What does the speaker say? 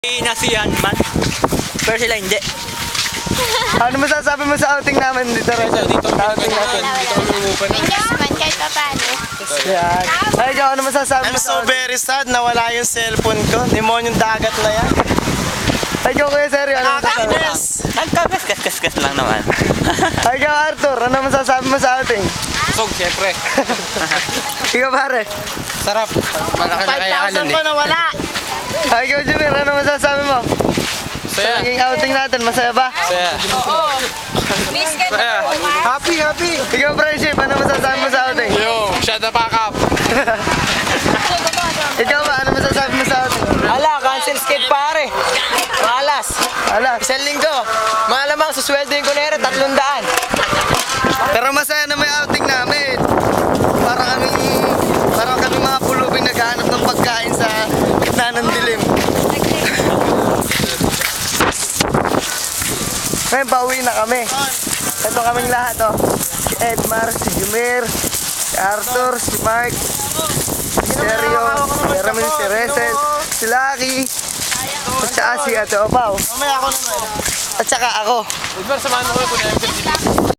Nasihan man. Pero sila hindi. Ano masasabi mo sa outing namin dito, Reza? Sa outing natin. Ayos man kahit pa paano. Yan. Ay, ikaw, ano masasabi mo I'm sa so outing? very sad na wala yung cellphone ko. Demonyong dagat na yan. Ay, ikaw, Kuya Sergio, ano masasabi mo? Nakakainis. Nagkagas-gas lang naman. Ay, ikaw, Arthur, ano masasabi mo sa outing? Sog, syempre. Ikaw, pare. Sarap. Malaki na kaya 5,000 ko na wala. Ay, ikaw, Jumir, ano masasabi mo? Sa Saya. naging outing natin, masaya ba? Saya. Miss ka Saya. Happy, happy. Ikaw, friendship, ano masasabi mo sa outing? Yo, shut the fuck up. Ikaw ba, ano masasabi mo sa outing? Ala, cancel skate pare. Malas. Ala. Isang linggo. Malamang susweldoin ko na yun, 300. Pero masaya na may outing namin. Para kami mga pulubing naghahanap ng pagkain sa gitna ng dilim. Ngayon, pauwi na kami. Ito kaming lahat, oh. Si Edmar, si Jumir, si Arthur, si Mark, si Sergio, si Ramin, si Resel, si Lucky, at saka si Ate Opaw. Mamaya ako naman. At saka ako. Udbar, samahan mo ko kung na